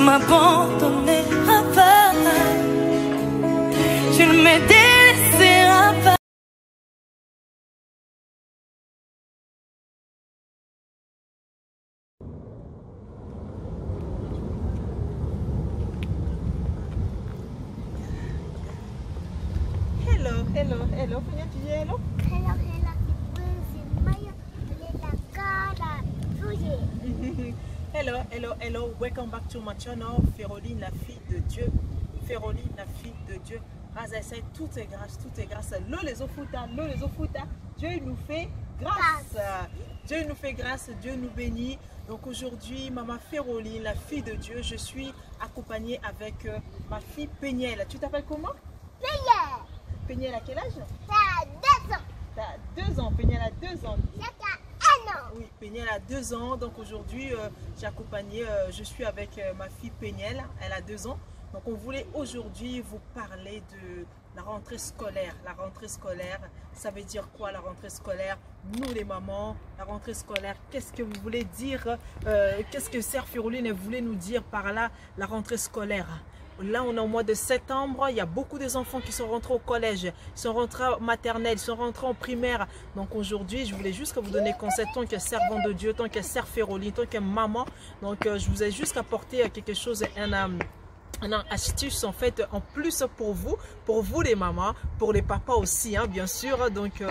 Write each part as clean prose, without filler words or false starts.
m'abandonneras pas, tu ne me délaisseras pas. Hello, hello, hello. Punya tu dis hello? Hello, hello, c'est Maya, la cara, Hello, hello, hello. Welcome back to my channel. Féroline, la fille de Dieu. Féroline, la fille de Dieu. Razessaï, tout est grâce, tout est grâce. L'eau les ofuta, l'eau les ofuta. Dieu il nous fait grâce. Dieu il nous fait grâce, Dieu nous bénit. Donc aujourd'hui, maman Féroline, la fille de Dieu, je suis accompagnée avec ma fille Péniel. Tu t'appelles comment? Péniel. Péniel à quel âge? T'as 2 ans. T'as 2 ans, Péniel a 2 ans. T'as 1 an. Oui, Péniel a 2 ans. Donc aujourd'hui, j'ai accompagné, je suis avec ma fille Péniel, elle a 2 ans. Donc on voulait aujourd'hui vous parler de la rentrée scolaire. La rentrée scolaire, ça veut dire quoi la rentrée scolaire? Nous les mamans, la rentrée scolaire, qu'est-ce que vous voulez dire? Qu'est-ce que Sœur Féroline voulait nous dire par là, la rentrée scolaire? Là, on est au mois de septembre. Il y a beaucoup des enfants qui sont rentrés au collège, ils sont rentrés en maternelle, ils sont rentrés en primaire. Donc aujourd'hui, je voulais juste que vous donner conseil, tant que servant de Dieu, tant que Sœur Féroline, tant que maman. Donc je vous ai juste apporté quelque chose, une astuce en fait en plus pour vous les mamans, pour les papas aussi hein, bien sûr. Donc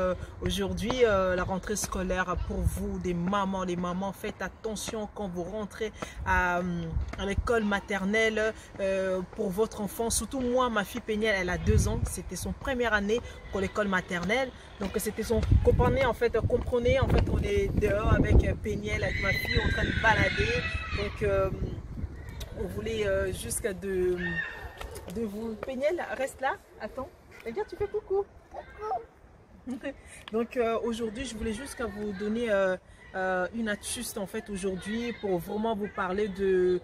aujourd'hui la rentrée scolaire pour vous les mamans, faites attention quand vous rentrez à l'école maternelle pour votre enfant. Surtout moi, ma fille Péniel, elle a 2 ans, c'était son première année pour l'école maternelle. Donc c'était son comprenez en fait on est dehors avec Péniel, avec ma fille en train de balader. Donc on voulait jusqu'à de vous... Péniel, reste là, attends. Regarde, tu fais coucou. Donc aujourd'hui, je voulais juste vous donner une astuce en fait aujourd'hui pour vraiment vous parler de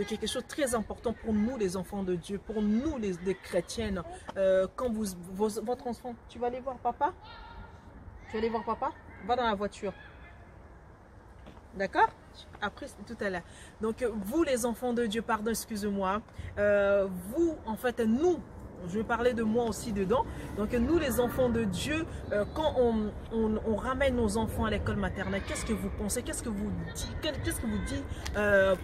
quelque chose de très important pour nous les enfants de Dieu, pour nous les chrétiennes. Quand votre enfant, tu vas aller voir papa? Tu vas aller voir papa? Va dans la voiture. D'accord? Après tout à l'heure. Donc vous les enfants de Dieu, pardon, excusez-moi, vous en fait nous, je vais parler de moi aussi dedans. Donc nous les enfants de Dieu, quand on ramène nos enfants à l'école maternelle, qu'est-ce que vous pensez? Qu'est-ce que vous dites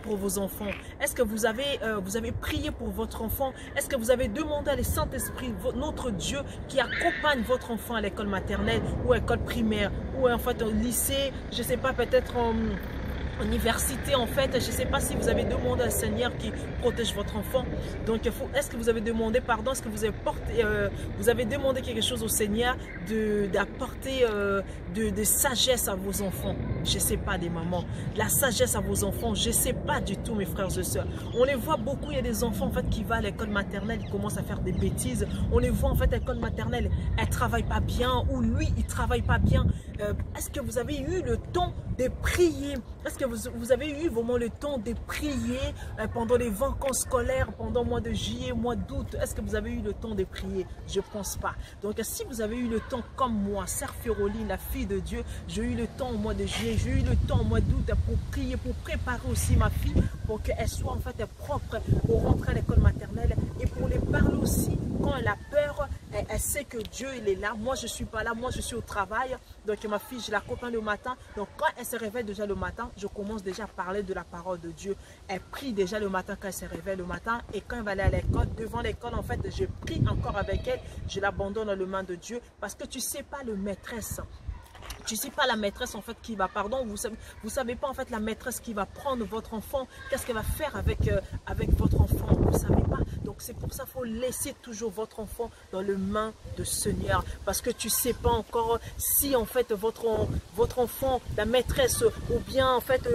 pour vos enfants? Est-ce que vous avez prié pour votre enfant? Est-ce que vous avez demandé à le Saint-Esprit, notre Dieu, qui accompagne votre enfant à l'école maternelle ou à l'école primaire ou en fait au lycée, je sais pas, peut-être en université en fait, je ne sais pas si vous avez demandé au Seigneur qui protège votre enfant. Donc est-ce que vous avez demandé pardon, est-ce que vous avez demandé quelque chose au Seigneur d'apporter de sagesse à vos enfants? Je ne sais pas des mamans, la sagesse à vos enfants, je ne sais pas du tout mes frères et sœurs. On les voit beaucoup, il y a des enfants en fait qui vont à l'école maternelle, ils commencent à faire des bêtises. On les voit en fait à l'école maternelle, elle ne travaille pas bien ou lui il ne travaille pas bien. Est-ce que vous avez eu le temps de prier? Est-ce que vous avez eu vraiment le temps de prier pendant les vacances scolaires, pendant le mois de juillet, mois d'août? Est-ce que vous avez eu le temps de prier? Je ne pense pas. Donc si vous avez eu le temps comme moi, Sœur Féroline, la fille de Dieu, j'ai eu le temps au mois de juillet, j'ai eu le temps au mois d'août pour prier, pour préparer aussi ma fille, pour qu'elle soit en fait propre pour rentrer à l'école maternelle et pour les parler aussi quand elle a peur. Elle sait que Dieu il est là, moi je ne suis pas là, moi je suis au travail. Donc ma fille, je l'accompagne le matin. Donc quand elle se réveille déjà le matin, je commence déjà à parler de la parole de Dieu. Elle prie déjà le matin quand elle se réveille le matin. Et quand elle va aller à l'école, devant l'école en fait, je prie encore avec elle. Je l'abandonne dans les mains de Dieu. Parce que tu ne sais pas le maîtresse. Tu sais pas la maîtresse en fait qui va, pardon, vous savez pas en fait la maîtresse qui va prendre votre enfant, qu'est-ce qu'elle va faire avec votre enfant, vous savez pas. Donc c'est pour ça qu'il faut laisser toujours votre enfant dans les mains de Seigneur, parce que tu sais pas encore si en fait votre enfant, la maîtresse ou bien en fait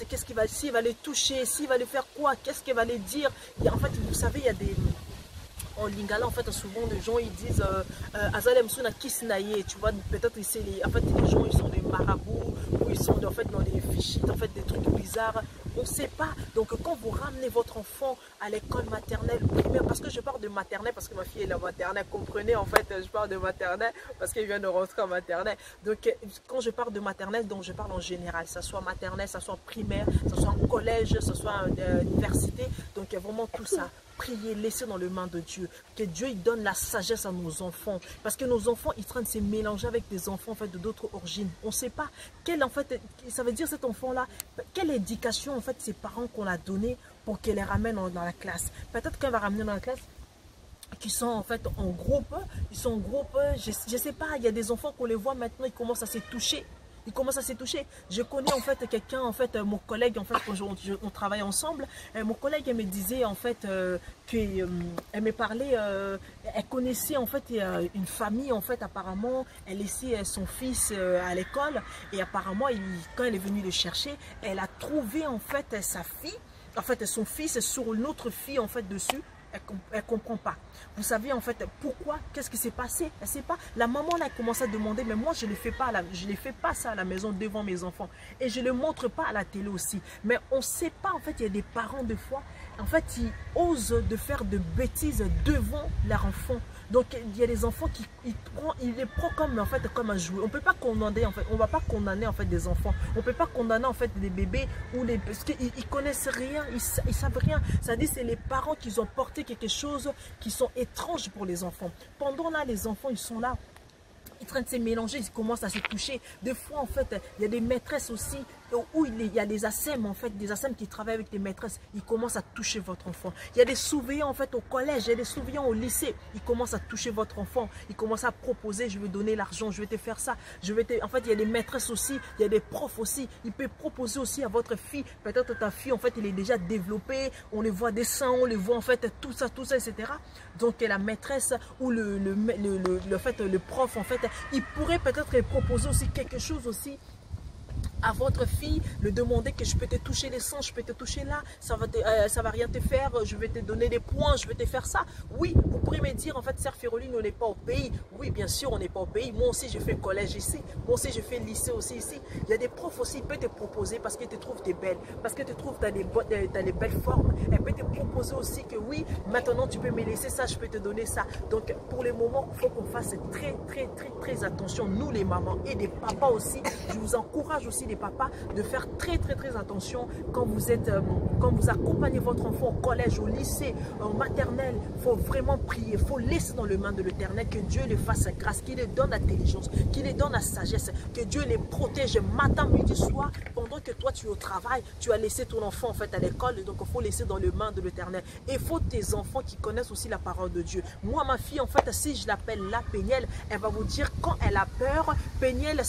qu'est-ce qu'il va, s'il va les toucher, s'il va les faire quoi, qu'est-ce qu'elle va les dire. En fait vous savez il y a des en lingala, en fait, souvent les gens ils disent Azalem Suna Kisnaye, tu vois, peut-être c'est en fait les gens ils sont des marabouts ou ils sont en fait dans des fichiers, en fait des trucs bizarres. On ne sait pas. Donc quand vous ramenez votre enfant à l'école maternelle ou primaire, parce que je parle de maternelle, parce que ma fille est la maternelle, comprenez en fait, je parle de maternelle parce qu'elle vient de rentrer en maternelle. Donc quand je parle de maternelle, donc je parle en général, que ce soit maternelle, que ce soit primaire, que ce soit en collège, que ce soit en université, donc vraiment tout ça. Priez, laissez dans les mains de Dieu. Que Dieu il donne la sagesse à nos enfants. Parce que nos enfants, ils sont en train de se mélanger avec des enfants en fait, de d'autres origines. On ne sait pas quel, en fait, ça veut dire cet enfant-là, quelle éducation en fait ses parents qu'on a donné pour qu'ils les ramènent dans la classe. Peut-être qu'elle va ramener dans la classe qui sont en fait en groupe. Ils sont en groupe, je ne sais pas, il y a des enfants qu'on les voit maintenant, ils commencent à se toucher. Il commence à se toucher. Je connais en fait quelqu'un, en fait, mon collègue, en fait, quand on travaille ensemble, mon collègue, elle me disait en fait qu'elle me parlait, elle connaissait en fait une famille, en fait, apparemment, elle laissait son fils à l'école et apparemment, quand elle est venue le chercher, elle a trouvé en fait sa fille, en fait, son fils sur une autre fille, en fait, dessus. Elle ne comprend pas. Vous savez en fait pourquoi? Qu'est-ce qui s'est passé? Elle ne sait pas. La maman là, elle commence à demander, mais moi je ne fais pas ça à la maison devant mes enfants. Et je ne le montre pas à la télé aussi. Mais on ne sait pas, en fait, il y a des parents de fois, en fait, ils osent de faire de bêtises devant leur enfant. Donc il y a des enfants qui ils les prennent comme, en fait, comme un jouet. On ne peut pas condamner, en fait, on va pas condamner en fait des enfants. On ne peut pas condamner en fait des bébés ou les, parce qu'ils ne connaissent rien, ils savent rien. Ça dit c'est les parents qui ont porté quelque chose qui sont étranges pour les enfants. Pendant là, les enfants, ils sont là. Ils sont en train de se mélanger, ils commencent à se toucher. Des fois, en fait, il y a des maîtresses aussi, où il y a des ASEM, en fait, des ASEM qui travaillent avec des maîtresses. Ils commencent à toucher votre enfant. Il y a des surveillants, en fait, au collège, il y a des surveillants au lycée. Ils commencent à toucher votre enfant. Ils commencent à proposer, je vais donner l'argent, je vais te faire ça. En fait, il y a des maîtresses aussi, il y a des profs aussi. Ils peuvent proposer aussi à votre fille. Peut-être ta fille, en fait, elle est déjà développée. On les voit des seins, on les voit, en fait, tout ça, etc. Donc, la maîtresse ou le prof, en fait, il pourrait peut-être proposer aussi quelque chose aussi à votre fille, le demander que je peux te toucher les seins, je peux te toucher là, ça va rien te faire, je vais te donner des points, je vais te faire ça. Oui, vous pourrez me dire, en fait, Sœur Féroline, on n'est pas au pays. Oui, bien sûr, on n'est pas au pays. Moi aussi, je fais collège ici. Moi aussi, je fais lycée aussi ici. Il y a des profs aussi, ils peuvent te proposer parce qu'ils te trouvent t'es belle, parce qu'ils te trouvent tu as les belles formes. Elle peut te proposer aussi que oui, maintenant, tu peux me laisser ça, je peux te donner ça. Donc, pour le moment, il faut qu'on fasse très attention, nous les mamans et des papas aussi. Je vous encourage aussi les papas de faire très attention quand vous accompagnez votre enfant au collège, au lycée, en maternelle. Il faut vraiment prier, il faut laisser dans les mains de l'Éternel, que Dieu les fasse grâce, qu'il les donne l'intelligence, qu'il les donne la sagesse, que Dieu les protège matin, midi, soir. Pendant que toi tu es au travail, tu as laissé ton enfant en fait à l'école, donc il faut laisser dans les mains de l'Éternel. Et il faut tes enfants qui connaissent aussi la parole de Dieu. Moi, ma fille, en fait, si je l'appelle la Péniel, elle va vous dire quand elle a peur. Péniel,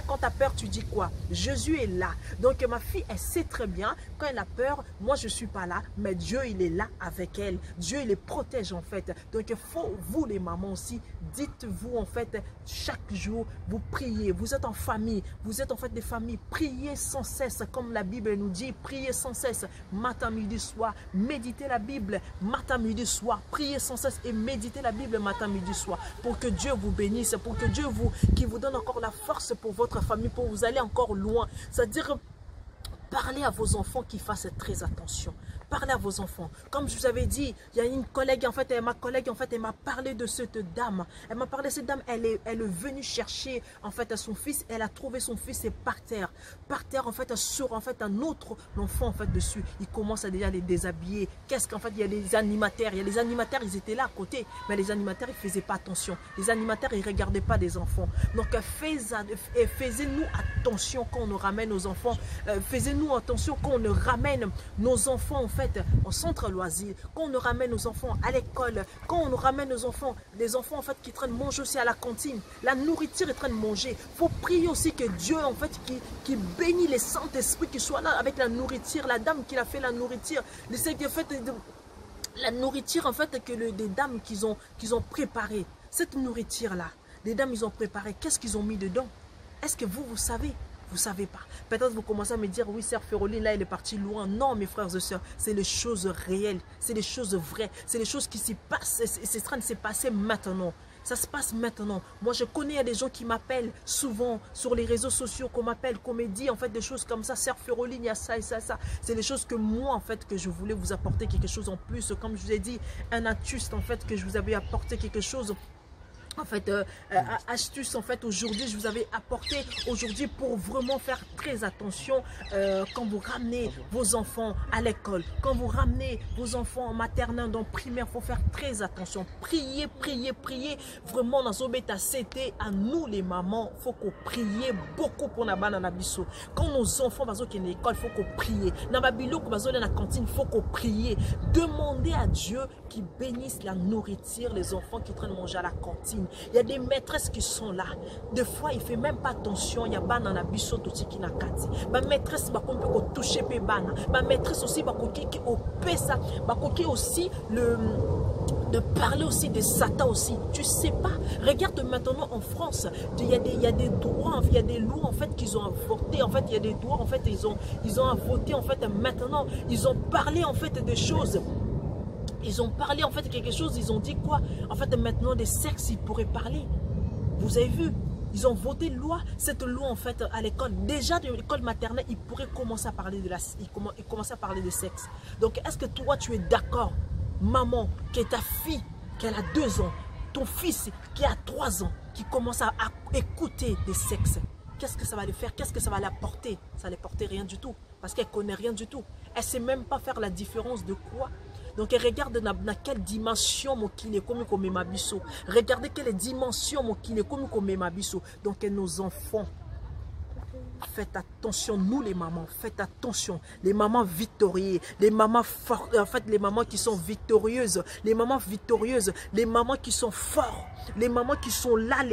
quand tu as peur, tu dis quoi? Jésus est là. Donc ma fille, elle sait très bien, quand elle a peur, moi je ne suis pas là, mais Dieu il est là avec elle. Dieu il les protège en fait. Donc il faut, vous les mamans aussi, dites-vous en fait, chaque jour, vous priez. Vous êtes en famille, vous êtes en fait des familles, priez sans cesse, comme la Bible nous dit, priez sans cesse, matin, midi, soir, méditez la Bible, matin, midi, soir, priez sans cesse et méditez la Bible, matin, midi, soir, pour que Dieu vous bénisse, pour que Dieu vous donne encore la force pour votre famille, pour vous aller encore loin. C'est-à-dire, parlez à vos enfants qui fassent très attention. Parlez à vos enfants. Comme je vous avais dit, il y a une collègue, en fait, ma collègue, en fait, elle m'a parlé de cette dame. Elle m'a parlé de cette dame, elle est venue chercher, en fait, son fils. Elle a trouvé son fils par terre, en fait, sur, en fait, un autre enfant, en fait, dessus. Il commence à déjà les déshabiller. Qu'est-ce qu'en fait, il y a les animateurs. Il y a les animateurs, ils étaient là à côté. Mais les animateurs, ils ne faisaient pas attention. Les animateurs, ils ne regardaient pas des enfants. Donc, faisez-nous attention quand on nous ramène nos enfants. Faisez-nous attention quand on nous ramène nos enfants, en fait, en centre loisir, quand on nous ramène nos enfants à l'école, quand on nous ramène nos enfants, des enfants en fait qui traînent manger aussi à la cantine, la nourriture est en train de manger. Il faut prier aussi que Dieu en fait qui bénit les Saint-Esprit qui soit là avec la nourriture, la dame qui a fait la nourriture, la nourriture en fait que des dames qu'ils ont préparé. Cette nourriture là, les dames ils ont préparé, qu'est-ce qu'ils ont mis dedans? Est-ce que vous savez? Vous ne savez pas. Peut-être vous commencez à me dire, oui, sœur Féroline, là, elle est partie loin. Non, mes frères et sœurs, c'est les choses réelles, c'est les choses vraies, c'est les choses qui s'y passent, c'est en train de se passer maintenant. Ça se passe maintenant. Moi, je connais des gens qui m'appellent souvent sur les réseaux sociaux, qu'on m'appelle, qu'on me dit en fait des choses comme ça. Sœur Féroline, il y a ça et ça, ça. C'est des choses que moi, en fait, que je voulais vous apporter quelque chose en plus. Comme je vous ai dit, un astuce, en fait, que je vous avais apporté quelque chose. En fait, astuce, en fait, aujourd'hui, je vous avais apporté aujourd'hui pour vraiment faire très attention quand vous ramenez vos enfants à l'école, quand vous ramenez vos enfants en maternelle, dans primaire, il faut faire très attention. Priez, priez, priez. Vraiment, dans ce bêta, c'était à nous les mamans, il faut qu'on prie beaucoup pour la banane à biso. Quand nos enfants vont à l'école, il faut qu'on prie. Dans la bilo, quand dans la cantine, il faut qu'on prie. Demandez à Dieu qu'il bénisse la nourriture, les enfants qui traînent manger à la cantine. Il y a des maîtresses qui sont là. Des fois, il ne fait même pas attention. Il y a ban dans la biso qui n'a kati. Ma maîtresse va toucher pe bana. Ma maîtresse aussi va ça. Va aussi de parler aussi de Satan aussi. Tu sais pas. Regarde maintenant en France, il y a des droits, il y a des lois en fait qu'ils ont voté. En fait, il y a des droits en fait ils ont voté en fait maintenant. Ils ont parlé en fait des choses. Ils ont parlé en fait quelque chose, ils ont dit quoi? En fait maintenant des sexes, ils pourraient parler. Vous avez vu? Ils ont voté une loi. Cette loi en fait à l'école, déjà de l'école maternelle, ils pourraient commencer à parler de commencer à parler de sexe. Donc est-ce que toi tu es d'accord, maman, que ta fille, qu'elle a 2 ans, ton fils qui a 3 ans, qui commence à écouter des sexes? Qu'est-ce que ça va lui faire? Qu'est-ce que ça va lui apporter? Ça ne lui apporter rien du tout. Parce qu'elle ne connaît rien du tout. Elle ne sait même pas faire la différence de quoi. Donc, regarde dans quelle dimension mon kiné comme ma biso. Regardez quelle dimension mon kiné comme ma biso. Donc, nos enfants, faites attention, nous les mamans, faites attention. Les mamans victorieuses, les mamans fortes, en fait, les mamans qui sont victorieuses, les mamans victorieuses, les mamans qui sont fortes, les mamans qui sont là,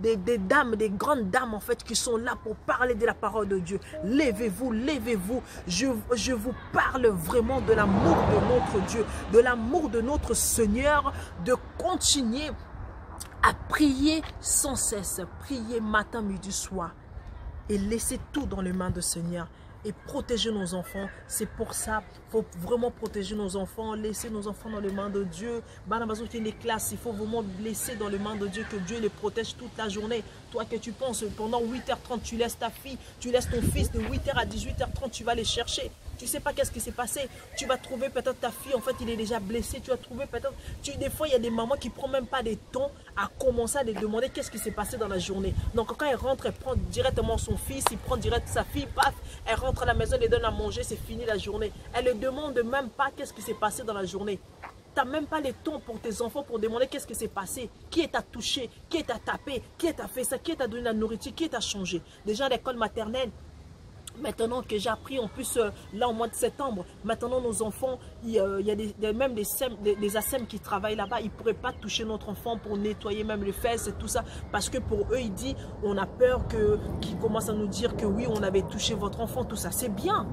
des dames, des grandes dames en fait, qui sont là pour parler de la parole de Dieu. Levez-vous, levez-vous. Je vous parle vraiment de l'amour de notre Dieu, de l'amour de notre Seigneur, de continuer à prier sans cesse, prier matin, midi, soir. Et laisser tout dans les mains du Seigneur et protéger nos enfants. C'est pour ça qu'il faut vraiment protéger nos enfants, laisser nos enfants dans les mains de Dieu. Les classes, il faut vraiment laisser dans les mains de Dieu, que Dieu les protège toute la journée. Toi que tu penses, pendant 8h30, tu laisses ta fille, tu laisses ton fils de 8h à 18h30, tu vas les chercher. Tu ne sais pas qu'est-ce qui s'est passé. Tu vas trouver peut-être ta fille, en fait, il est déjà blessé. Tu vas trouver peut-être... Des fois, il y a des mamans qui ne prennent même pas des temps à commencer à les demander qu'est-ce qui s'est passé dans la journée. Donc, quand elle rentre, elle prend directement son fils, il prend direct sa fille, paf, elle rentre à la maison, elle lui donne à manger, c'est fini la journée. Elle ne demande même pas qu'est-ce qui s'est passé dans la journée. Tu n'as même pas les temps pour tes enfants pour demander qu'est-ce qui s'est passé, qui t'a touché, qui t'a tapé, qui t'a fait ça, qui t'a donné la nourriture, qui t'a changé. Déjà à l'école maternelle, maintenant que j'ai appris en plus là au mois de septembre, maintenant nos enfants, il y a même des ASEM qui travaillent là-bas, ils ne pourraient pas toucher notre enfant pour nettoyer même les fesses et tout ça, parce que pour eux, ils disent, on a peur qu'ils commencent à nous dire que oui, on avait touché votre enfant, tout ça. C'est bien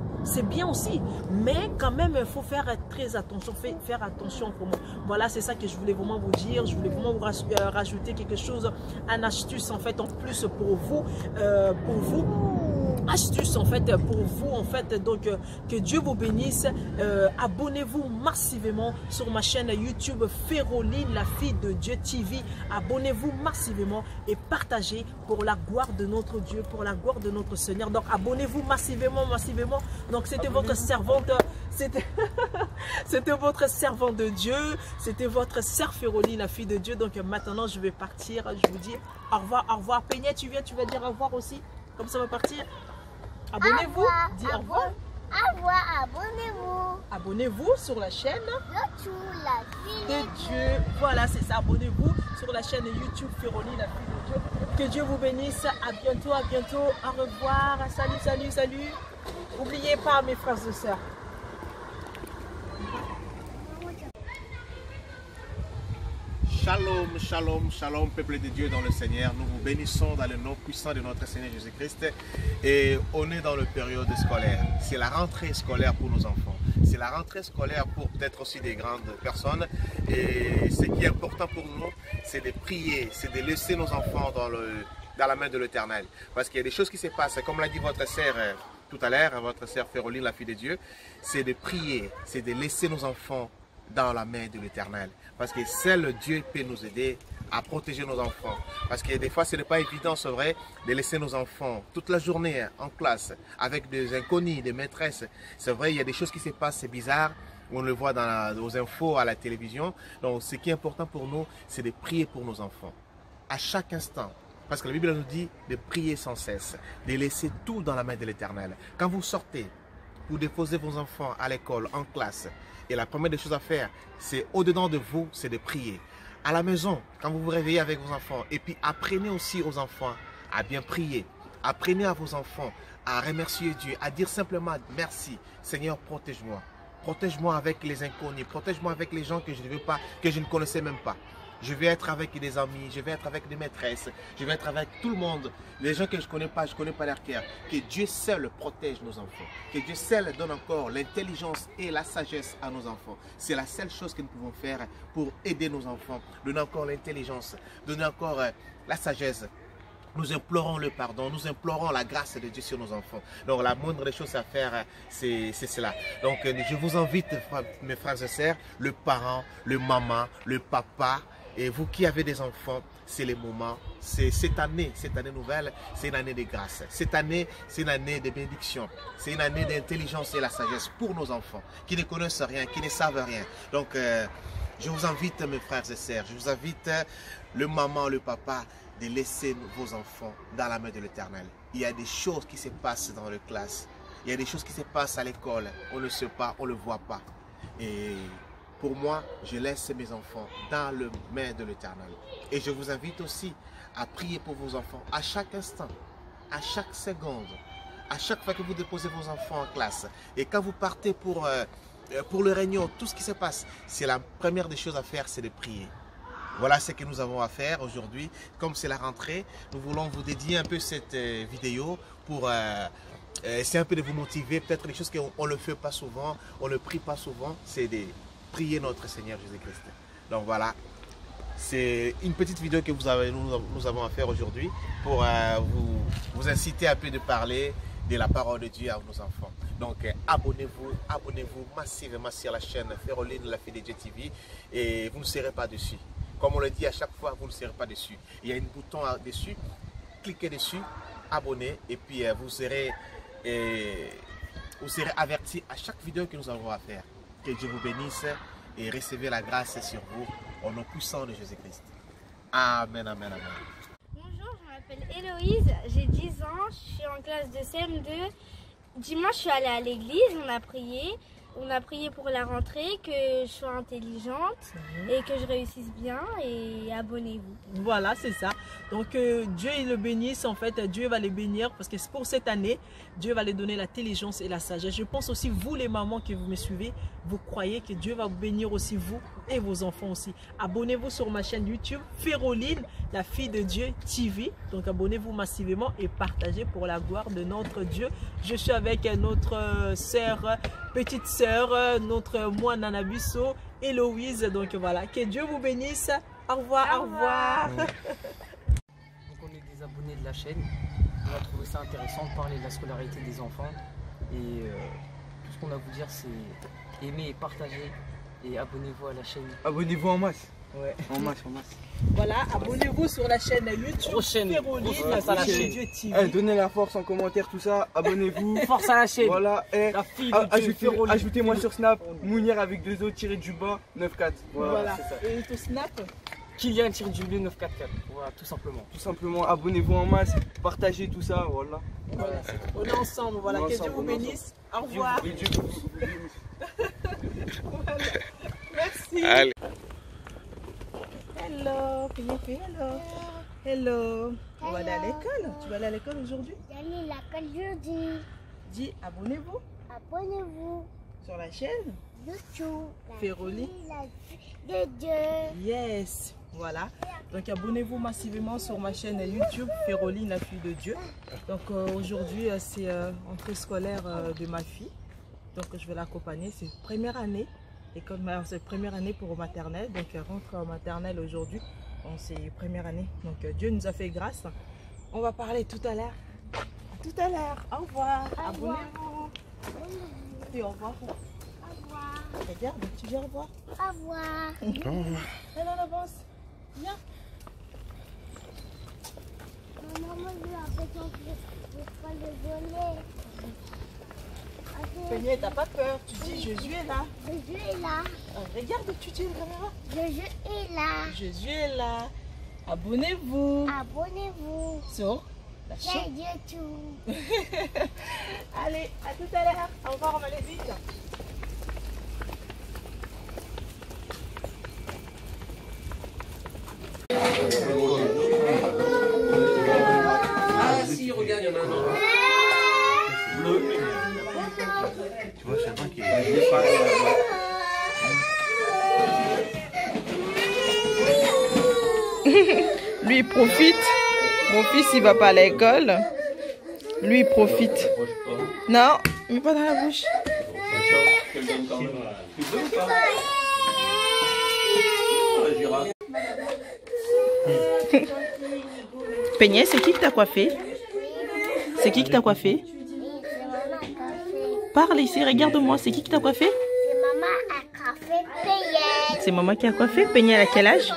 aussi, mais quand même, il faut faire très attention, faire attention pour moi. Voilà, c'est ça que je voulais vraiment vous dire, je voulais vraiment vous rajouter quelque chose, un astuce en fait en plus pour vous, astuce en fait pour vous en fait. Donc que Dieu vous bénisse. Abonnez-vous massivement sur ma chaîne YouTube Féroline, la fille de Dieu TV. Abonnez-vous massivement et partagez pour la gloire de notre Dieu, pour la gloire de notre Seigneur. Donc abonnez-vous massivement. Donc c'était votre servante, c'était votre servante de Dieu, c'était votre sœur Féroline, la fille de Dieu. Donc maintenant je vais partir, je vous dis au revoir. Peignet, tu vas dire au revoir aussi, comme ça va partir. Abonnez-vous, dis au revoir. Au revoir, abonnez-vous. Abonnez-vous sur la chaîne YouTube, la fille de Dieu. Voilà, c'est ça. Abonnez-vous sur la chaîne YouTube Féroline, la fille de Dieu. Que Dieu vous bénisse. À bientôt. Au revoir. Salut. N'oubliez pas, mes frères et sœurs. Shalom, peuple de Dieu dans le Seigneur. Nous vous bénissons dans le nom puissant de notre Seigneur Jésus-Christ. Et on est dans la période scolaire. C'est la rentrée scolaire pour nos enfants. c'est la rentrée scolaire pour peut-être aussi des grandes personnes. Et ce qui est important pour nous, c'est de prier, c'est de laisser nos enfants dans la main de l'Éternel. Parce qu'il y a des choses qui se passent, comme l'a dit votre sœur tout à l'heure, votre sœur Féroline, la fille de Dieu, c'est de prier, c'est de laisser nos enfants dans la main de l'Éternel. Parce que seul Dieu peut nous aider à protéger nos enfants. Parce que des fois, ce n'est pas évident, c'est vrai, de laisser nos enfants toute la journée en classe avec des inconnus, des maîtresses. C'est vrai, il y a des choses qui se passent, c'est bizarre. On le voit aux infos, à la télévision. Donc, ce qui est important pour nous, c'est de prier pour nos enfants. À chaque instant. Parce que la Bible nous dit de prier sans cesse, de laisser tout dans la main de l'Éternel. Quand vous sortez pour déposer vos enfants à l'école, en classe, et la première des choses à faire, c'est au-dedans de vous, c'est de prier. À la maison, quand vous vous réveillez avec vos enfants, et puis apprenez aussi aux enfants à bien prier. Apprenez à vos enfants à remercier Dieu, à dire simplement merci. Seigneur, protège-moi. Protège-moi avec les inconnus, protège-moi avec les gens que je ne veux pas, que je ne connaissais même pas. Je vais être avec des amis, je vais être avec des maîtresses, je vais être avec tout le monde. Les gens que je ne connais pas leur cœur. Que Dieu seul protège nos enfants. Que Dieu seul donne encore l'intelligence et la sagesse à nos enfants. C'est la seule chose que nous pouvons faire pour aider nos enfants. Donner encore l'intelligence, donner encore la sagesse. Nous implorons le pardon, nous implorons la grâce de Dieu sur nos enfants. Donc la moindre des choses à faire, c'est cela. Donc je vous invite, mes frères et sœurs, le parent, le maman, le papa, et vous qui avez des enfants, c'est le moment. C'est cette année nouvelle, c'est une année de grâce. Cette année, c'est une année de bénédiction. C'est une année d'intelligence et la sagesse pour nos enfants qui ne connaissent rien, qui ne savent rien. Donc, je vous invite, mes frères et sœurs, je vous invite, le maman, le papa, de laisser vos enfants dans la main de l'Éternel. Il y a des choses qui se passent dans les classes. Il y a des choses qui se passent à l'école. On ne sait pas, on ne le voit pas. Et pour moi, je laisse mes enfants dans les mains de l'Éternel. Et je vous invite aussi à prier pour vos enfants à chaque instant, à chaque seconde, à chaque fois que vous déposez vos enfants en classe. Et quand vous partez pour le réunion, tout ce qui se passe, c'est la première des choses à faire, c'est de prier. Voilà ce que nous avons à faire aujourd'hui. Comme c'est la rentrée, nous voulons vous dédier un peu cette vidéo pour essayer un peu de vous motiver. Peut-être des choses qu'on ne fait pas souvent, on ne prie pas souvent, c'est de prier notre Seigneur Jésus-Christ. Donc voilà, c'est une petite vidéo que nous avons à faire aujourd'hui pour vous inciter un peu de parler de la parole de Dieu à nos enfants. Donc abonnez-vous massivement sur la chaîne Féroline, la fille de Dieu TV, et vous ne serez pas dessus. Comme on le dit à chaque fois, vous ne serez pas dessus. Il y a un bouton dessus, cliquez dessus, abonnez, et puis vous serez averti à chaque vidéo que nous avons à faire. Que Dieu vous bénisse et recevez la grâce sur vous au nom puissant de Jésus-Christ. Amen, amen, amen. Bonjour, je m'appelle Héloïse, j'ai 10 ans, je suis en classe de CM2. Dimanche, je suis allée à l'église, on a prié pour la rentrée, que je sois intelligente et que je réussisse bien, et abonnez-vous. Voilà, c'est ça. Donc Dieu il le bénisse, en fait, Dieu va les bénir parce que pour cette année, Dieu va les donner l'intelligence et la sagesse. Je pense aussi, vous les mamans qui vous me suivez, vous croyez que Dieu va vous bénir aussi, vous et vos enfants aussi. Abonnez-vous sur ma chaîne YouTube, Féroline, la fille de Dieu TV. Donc abonnez-vous massivement et partagez pour la gloire de notre Dieu. Je suis avec notre sœur, petite sœur, notre moi Nana Bisso, Héloïse. Donc voilà, que Dieu vous bénisse. Au revoir, au revoir. Donc on est des abonnés de la chaîne. On a trouvé ça intéressant de parler de la scolarité des enfants. Et tout ce qu'on a à vous dire, c'est aimer et partager. Et abonnez-vous à la chaîne. Abonnez-vous en masse. Ouais. En masse, en masse. Voilà, abonnez-vous sur la chaîne YouTube Prochaine. Féroline, Force à la fille de chaîne. Dieu TV. Donnez la force en commentaire, tout ça. Abonnez-vous. Force à la chaîne. Voilà. La fille de Dieu, Féroline. Ajoutez-moi sur Snap, Mounir avec 2 autres tirés du bas, 94. Voilà, C'est ça. et ton snap. Kylian tire du lieu 944. Voilà, tout simplement. Tout simplement, abonnez-vous en masse, partagez tout ça, voilà. Voilà, on est ensemble, voilà, On est que Dieu ensemble, vous on est bénisse. Au revoir. Et Dieu vous bénisse. Voilà. Merci. Allez. Hello, hello. Hello. On va aller à l'école. Tu vas aller à l'école aujourd'hui? J'allais à l'école jeudi. Dis abonnez-vous Abonnez-vous. sur la chaîne YouTube. La Féroline. fille, la fille de Dieu. Yes. Voilà. Donc abonnez-vous massivement sur ma chaîne YouTube Féroline, la fille de Dieu. Donc aujourd'hui c'est entrée scolaire de ma fille. Donc je vais l'accompagner, c'est première année. Et comme c'est première année pour maternelle, donc elle rentre en maternelle aujourd'hui. Bon, c'est première année. Donc Dieu nous a fait grâce. On va parler tout à l'heure. À tout à l'heure. Au revoir. Abonnez-vous. Et au revoir. Au revoir. Regarde, tu dis au revoir. Au revoir. Elle en avance. Viens. Maman, je vais pas le voler. Peigné, t'as pas peur. Tu dis Jésus est là. Jésus est là. Regarde, tu dis la caméra. Jésus est là. Jésus est là. Abonnez-vous Abonnez-vous. sur la chaîne. C'est YouTube. Allez, à tout à l'heure. Au revoir, on va aller vite. Ah si, regarde, il y en a un autre. Bleu. Tu vois, je sais pas qui est. Lui, il profite. Mon fils, il va pas à l'école. Lui, il profite. Non, mais pas dans la bouche. Tu veux ou pas? Peigné, c'est qui t'a coiffé? C'est qui t'a coiffé? Parle ici, regarde-moi. C'est qui t'a coiffé? C'est maman à café payé. C'est maman qui a coiffé. Peigné, elle a quel âge?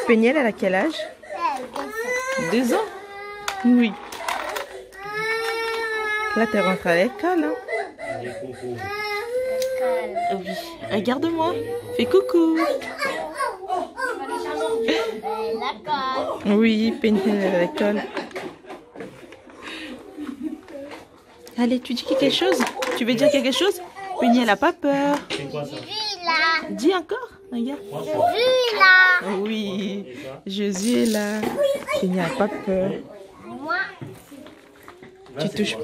Peigné, elle a quel âge? 2 ans? Oui. Là, t'es rentrée à l'école, hein? Oui. Regarde-moi. Fais coucou. Oui, Peigné, elle est à l'école. Allez, tu dis quelque chose? Tu veux dire quelque chose? Peigné, elle a pas peur. Dis encore. Regarde. Jésus est là. Oui, Jésus est là. Il n'y a pas peur. Moi, Tu touches.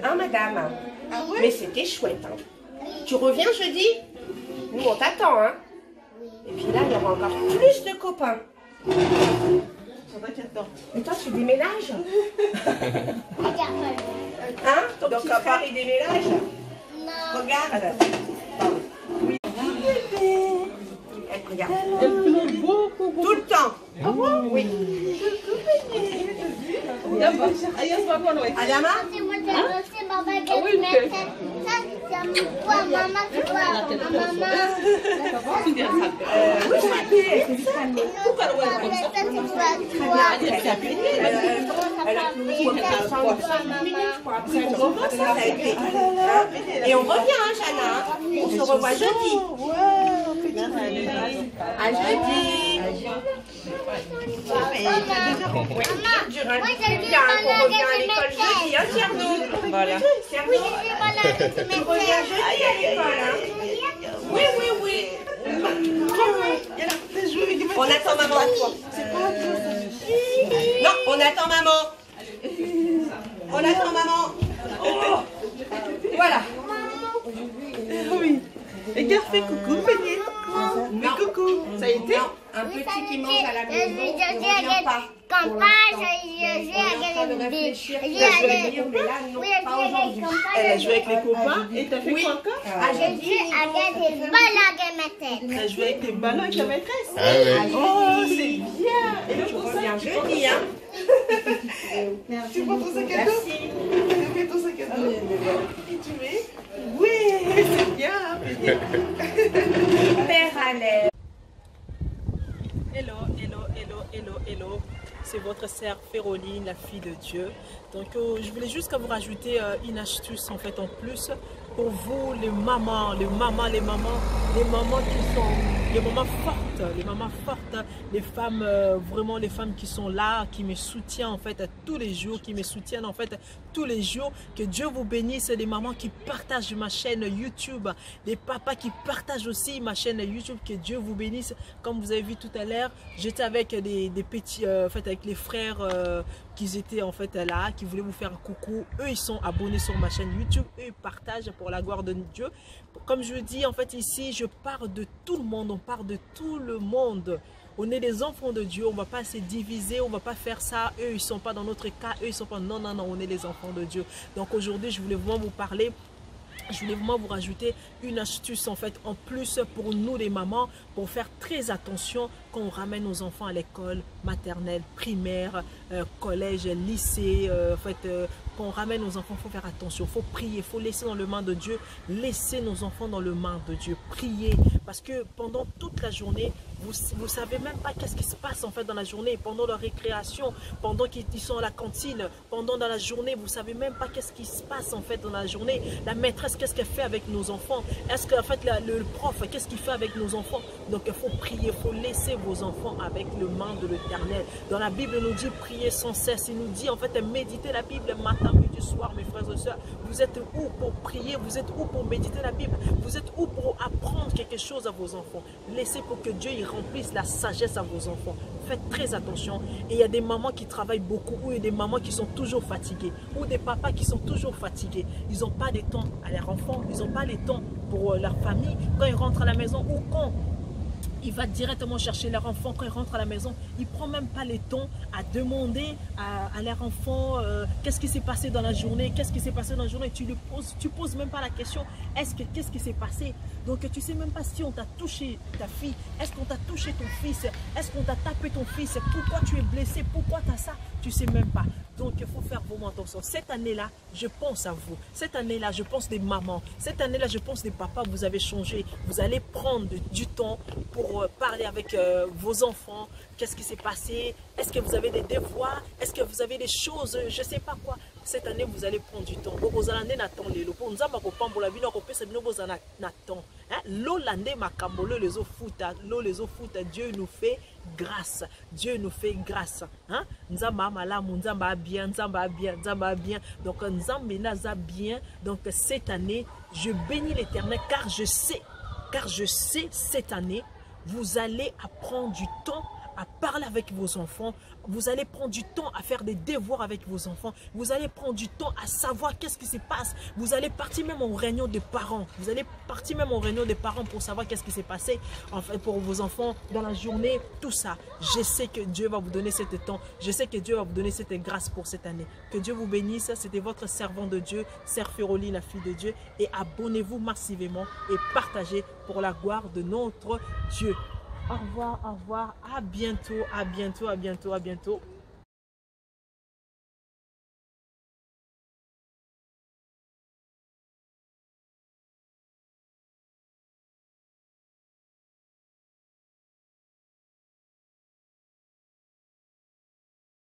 Hein, madame? Mais c'était chouette, hein. Tu reviens jeudi? Nous, on t'attend, hein. Et puis là, il y aura encore plus de copains. Mais toi, tu déménages? Hein? Ton petit frère, il déménage? Regarde. Oui. Regarde. Tout le temps. Oui. Adama? c'est moi qui ai reçu ma baguette. Mais ça, c'est quoi, maman? C'est quoi, maman? Oui, je m'appelle. Pourquoi le ouais comme ça? Ça, c'est quoi? Elle a plus de 5 minutes pour après elle revoit ça, ça a été. Et on revient, hein, Jana. On se revoit jeudi. À jeudi. Durant le week-end, on revient à l'école jeudi, hein, Tierno? Voilà. Tu reviens jeudi à l'école, hein? Oui, oui, oui. On attend maman à toi. Non, on attend maman. On attend maman. Oh. Voilà. Oui. Regarde, fais coucou, Peigné. Mais coucou. Ça a été? Non, un petit qui mange à la maison, on ne revient pas. Elle a joué avec les copains. Et t'as fait quoi encore? À jeudi, Elle a joué avec tes ballons avec ta maîtresse. Ah ouais. Oh, c'est bien. Et le tu pour ça, reviens jeudi, hein? tu prends ton sac à dos? Merci. Tu fais ton sac à dos? Et tu mets? Oui, c'est bien. Père Alain. Hello, hello, hello, hello, hello. C'est votre sœur Féroline, la fille de Dieu. Donc je voulais juste vous rajouter une astuce en fait en plus pour vous les mamans qui sont les mamans fortes, les femmes vraiment les femmes qui sont là, qui me soutiennent en fait tous les jours, Que Dieu vous bénisse, les mamans qui partagent ma chaîne YouTube, les papas qui partagent aussi ma chaîne YouTube. Que Dieu vous bénisse. Comme vous avez vu tout à l'heure, j'étais avec des petits, en fait avec les frères qu'ils étaient en fait là, qui voulaient vous faire un coucou. Eux, ils sont abonnés sur ma chaîne YouTube. Eux, ils partagent pour la gloire de Dieu. Comme je dis, en fait, ici, je parle de tout le monde. On parle de tout le monde. On est des enfants de Dieu. On ne va pas se diviser. On ne va pas faire ça. Eux, ils ne sont pas dans notre cas. Eux, ils ne sont pas... Non, non, non. On est les enfants de Dieu. Donc, aujourd'hui, je voulais vraiment vous parler. Je voulais vraiment vous rajouter une astuce en fait en plus pour nous les mamans pour faire très attention quand on ramène nos enfants à l'école maternelle, primaire, collège, lycée. En fait, quand on ramène nos enfants, il faut faire attention, il faut prier, il faut laisser dans le main de Dieu, laisser nos enfants dans le main de Dieu, prier. Parce que pendant toute la journée, vous ne savez même pas qu'est-ce qui se passe en fait dans la journée, pendant leur récréation, pendant qu'ils sont à la cantine, pendant dans la journée, vous ne savez même pas qu'est-ce qui se passe en fait dans la journée. La maîtresse, qu'est-ce qu'elle fait avec nos enfants? Est-ce qu'en fait le prof, qu'est-ce qu'il fait avec nos enfants? Donc il faut prier, il faut laisser vos enfants avec le main de l'Éternel. Dans la Bible, il nous dit prier sans cesse. Il nous dit en fait méditer la Bible matin, midi, soir, mes frères et sœurs. Vous êtes où pour prier? Vous êtes où pour méditer la Bible? Vous êtes où pour apprendre quelque chose à vos enfants? Laissez pour que Dieu y remplisse la sagesse à vos enfants. Faites très attention. Et il y a des mamans qui travaillent beaucoup, ou il y a des mamans qui sont toujours fatiguées, ou des papas qui sont toujours fatigués. Ils n'ont pas de temps à leurs enfants, ils n'ont pas le temps pour leur famille. Quand ils rentrent à la maison ou quand ils vont directement chercher leur enfant, quand ils rentrent à la maison, ils ne prennent même pas le temps à demander à leur enfant qu'est-ce qui s'est passé dans la journée, qu'est-ce qui s'est passé dans la journée. Tu poses même pas la question, qu'est-ce qui s'est passé? Donc tu ne sais même pas si on t'a touché ta fille, est-ce qu'on t'a touché ton fils, est-ce qu'on t'a tapé ton fils, pourquoi tu es blessé, pourquoi tu as ça, tu ne sais même pas. Donc il faut faire vraiment attention. Cette année-là, je pense à vous. Cette année-là, je pense des mamans. Cette année-là, je pense des papas, vous avez changé. Vous allez prendre du temps pour parler avec vos enfants. Qu'est-ce qui s'est passé? Est-ce que vous avez des devoirs? Est-ce que vous avez des choses, je ne sais pas quoi? Cette année, vous allez prendre du temps. Dieu nous fait grâce. Dieu nous fait grâce. Donc, bien. Donc, cette année, je bénis l'Éternel car je sais, cette année, vous allez apprendre du temps à parler avec vos enfants. Vous allez prendre du temps à faire des devoirs avec vos enfants. Vous allez prendre du temps à savoir qu'est-ce qui se passe. Vous allez partir même en réunion de parents. Vous allez partir même en réunion de parents pour savoir qu'est-ce qui s'est passé en fait, pour vos enfants dans la journée. Tout ça, je sais que Dieu va vous donner ce temps. Je sais que Dieu va vous donner cette grâce pour cette année. Que Dieu vous bénisse. C'était votre servant de Dieu, Sœur Féroline, la fille de Dieu. Et abonnez-vous massivement et partagez pour la gloire de notre Dieu. Au revoir, à bientôt, à bientôt, à bientôt, à bientôt.